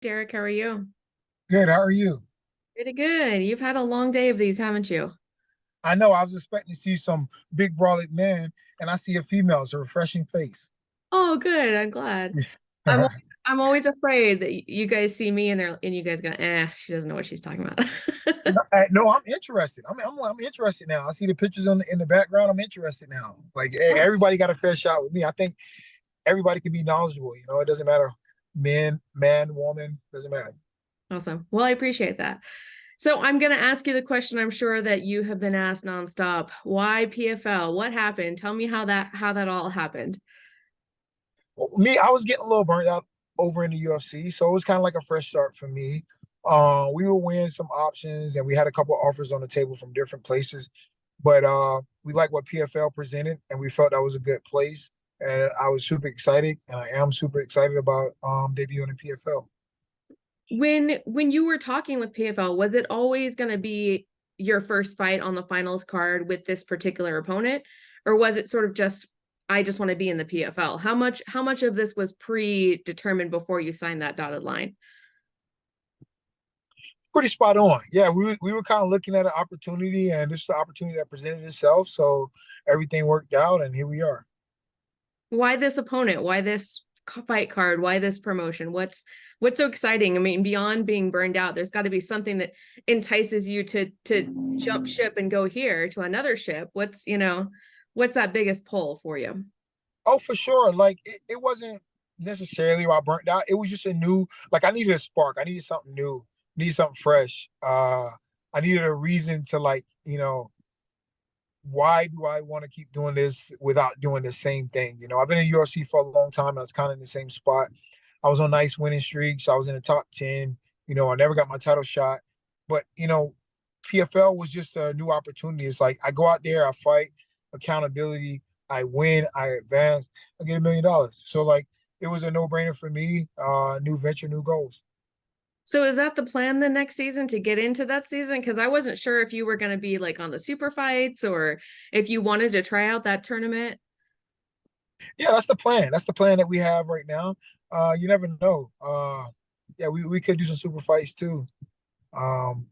Derek, how are you? Good. How are you? Pretty good. You've had a long day of these, haven't you? I know I was expecting to see some big brolic man, and I see a female. It's a refreshing face. Oh, good. I'm glad. I'm al- I'm always afraid that you guys see me and you guys go, she doesn't know what she's talking about. No, I'm interested. I'm interested now. I see the pictures in the background. I'm interested now. Like Oh, everybody got a fair shot with me. I think everybody can be knowledgeable. It doesn't matter, man, woman, doesn't matter. awesome. Well, I appreciate that. So I'm going to ask you the question I'm sure that you have been asked nonstop. Why PFL? What happened? Tell me how that all happened. Well, me, I was getting a little burnt out over in the UFC, so it was kind of like a fresh start for me. We were weighing some options, and we had a couple offers on the table from different places. But we like what PFL presented, and we felt that was a good place. And I was super excited, and I am super excited about debuting in PFL. When you were talking with PFL, was it always going to be your first fight on the finals card with this particular opponent, or was it sort of just I just want to be in the PFL? How much of this was predetermined before you signed that dotted line? Pretty spot on. Yeah, we were kind of looking at an opportunity, and this is the opportunity that presented itself. So everything worked out, and here we are. Why this opponent? Why this fight card? Why this promotion? What's so exciting? I mean, beyond being burned out, there's got to be something that entices you to jump ship and go here to another ship. What's that biggest pull for you? Oh, for sure. Like it wasn't necessarily about burnt out. It was just a new, like I needed a spark. I needed something new, needed something fresh. I needed a reason to why do I want to keep doing this without doing the same thing? I've been in UFC for a long time. I was kind of in the same spot. I was on nice winning streaks. I was in the top 10. I never got my title shot. But, PFL was just a new opportunity. It's like I go out there, I fight, accountability, I win, I advance, I get $1 million. So like it was a no-brainer for me. New venture, new goals. So is that the plan the next season to get into that season? Because I wasn't sure if you were going to be like on the super fights or if you wanted to try out that tournament. Yeah, that's the plan. That's the plan that we have right now. You never know. Yeah, we could do some super fights too. Um,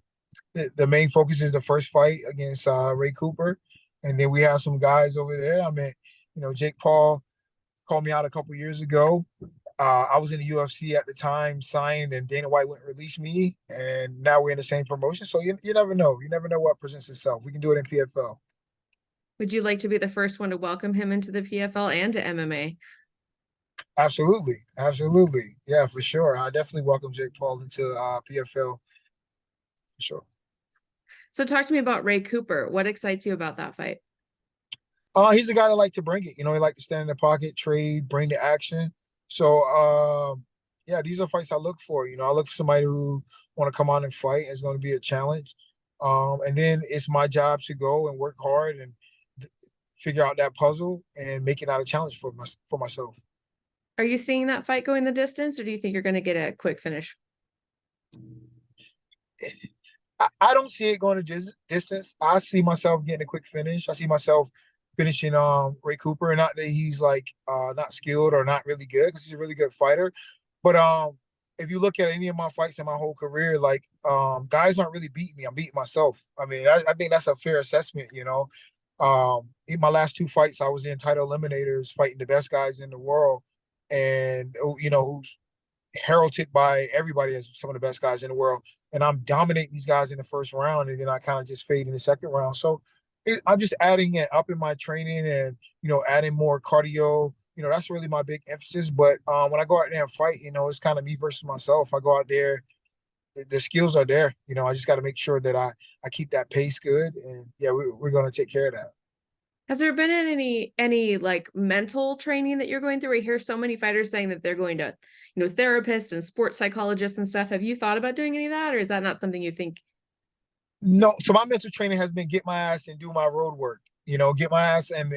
the main focus is the first fight against Ray Cooper, and then we have some guys over there. I mean, Jake Paul called me out a couple years ago. I was in the UFC at the time, signed, and Dana White wouldn't release me, and now we're in the same promotion. So you never know. You never know what presents itself. We can do it in PFL. Would you like to be the first one to welcome him into the PFL and to MMA? Absolutely, absolutely, yeah, for sure. I definitely welcome Jake Paul into PFL for sure. So talk to me about Ray Cooper. What excites you about that fight? He's a guy that like to bring it. He like to stand in the pocket, trade, bring the action. So, yeah, these are fights I look for. I look for somebody who want to come on and fight. It's going to be a challenge. And then it's my job to go and work hard and figure out that puzzle and make it out a challenge for myself. Are you seeing that fight going the distance, or do you think you're going to get a quick finish? I don't see it going to distance. I see myself getting a quick finish. I see myself finishing Ray Cooper. Not that he's like not skilled or not really good, because he's a really good fighter. But if you look at any of my fights in my whole career, like guys aren't really beating me. I'm beating myself. I mean, I think that's a fair assessment. In my last two fights, I was in title eliminators fighting the best guys in the world, and who's heralded by everybody as some of the best guys in the world. And I'm dominating these guys in the first round, and then I kind of just fade in the second round. So I'm just adding it up in my training, and adding more cardio. That's really my big emphasis. But when I go out there and fight, it's kind of me versus myself. I go out there, the skills are there. I just got to make sure that I keep that pace good, and yeah, we're going to take care of that. Has there been any like mental training that you're going through? I hear so many fighters saying that they're going to, therapists and sports psychologists and stuff. Have you thought about doing any of that, or is that not something you think? No, so my mental training has been get my ass and do my road work. Get my ass and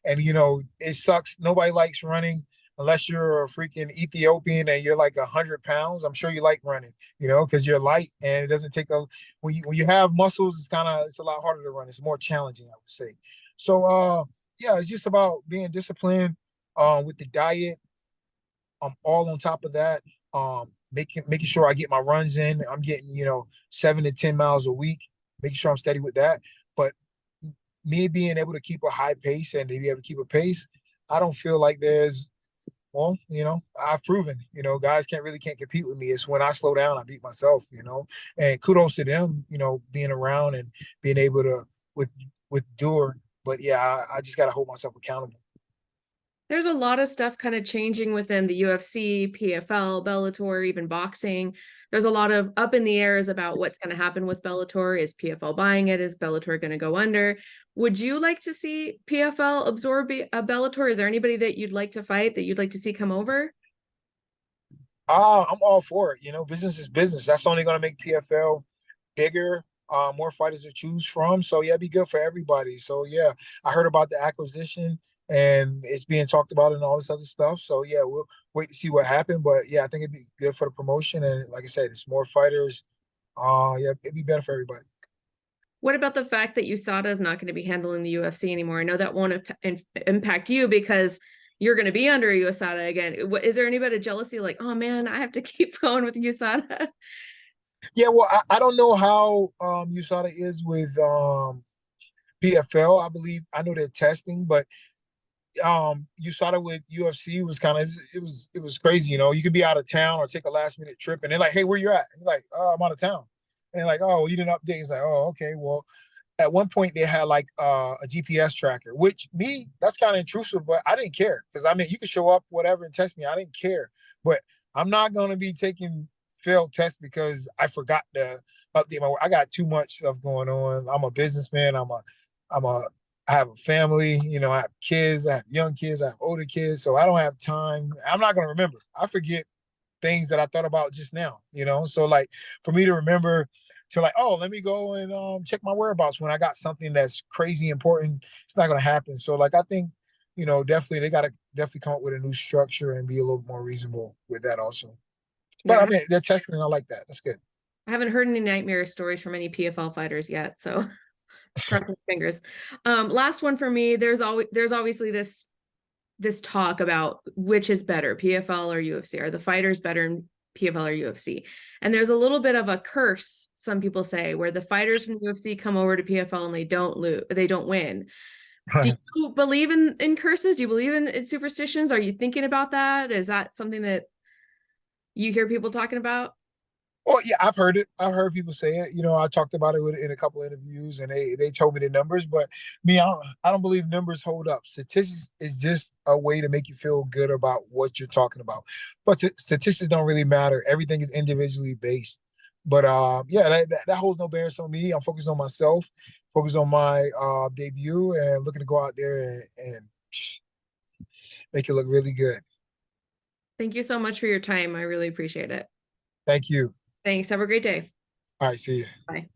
it sucks. Nobody likes running unless you're a freaking Ethiopian and you're like 100 pounds. I'm sure you like running, because you're light and it doesn't take a when you have muscles, it's a lot harder to run. It's more challenging, I would say. So yeah, it's just about being disciplined with the diet. I'm all on top of that. making sure I get my runs in. I'm getting, 7 to 10 miles a week, making sure I'm steady with that. But me being able to keep a high pace and to be able to keep a pace, I don't feel like there's well, I've proven, guys can't compete with me. It's when I slow down, I beat myself. And kudos to them, being around and being able to with Dewar. But yeah, I just gotta hold myself accountable. There's a lot of stuff kind of changing within the UFC, PFL, Bellator, even boxing. There's a lot of up in the airs about what's going to happen with Bellator. Is PFL buying it? Is Bellator going to go under? Would you like to see PFL absorb a Bellator? Is there anybody that you'd like to fight that you'd like to see come over? I'm all for it. Business is business. That's only gonna make PFL bigger, more fighters to choose from. So yeah, it'd be good for everybody. So yeah, I heard about the acquisition and it's being talked about and all this other stuff. So yeah, we'll wait to see what happened. But yeah, I think it'd be good for the promotion. And like I said, it's more fighters. Yeah, it'd be better for everybody. What about the fact that USADA is not going to be handling the UFC anymore? I know that won't impact you because you're going to be under USADA again. Is there any bit of jealousy like, oh man, I have to keep going with USADA? Yeah, well, I don't know how USADA is with PFL. I believe I know they're testing, but you saw it with UFC was kind of it was crazy. You could be out of town or take a last minute trip, and they're like, "Hey, where you at?" And you're like, "Oh, I'm out of town." And they're like, "Oh, well, you didn't update." It's like, "Oh, okay." Well, at one point they had like a GPS tracker, which me that's kind of intrusive, but I didn't care because I mean you could show up whatever and test me. I didn't care, but I'm not gonna be taking failed tests because I forgot to update my. I got too much stuff going on. I'm a businessman. I'm a I have a family, I have kids, I have young kids, I have older kids, so I don't have time. I'm not gonna remember. I forget things that I thought about just now. So like for me to remember to like, oh, let me go and check my whereabouts when I got something that's crazy important, it's not gonna happen. So like I think, definitely they gotta definitely come up with a new structure and be a little more reasonable with that also. But I Yeah, mean they're testing, I like that. That's good. I haven't heard any nightmare stories from any PFL fighters yet, so cross my fingers. Last one for me. There's obviously this talk about which is better, PFL or UFC. Are the fighters better in PFL or UFC? And there's a little bit of a curse, some people say, where the fighters from UFC come over to PFL and they don't win. Do you believe in curses? Do you believe in superstitions? Are you thinking about that? Is that something that you hear people talking about? Well, yeah, I've heard it. I've heard people say it. I talked about it in a couple of interviews, and they told me the numbers. But me, I don't believe numbers hold up. Statistics is just a way to make you feel good about what you're talking about. But statistics don't really matter. Everything is individually based. But yeah, that holds no bearing on me. I'm focused on myself, focused on my debut, and looking to go out there and make it look really good. Thank you so much for your time. I really appreciate it. Thank you. Thanks. Have a great day. All right, see you. Bye.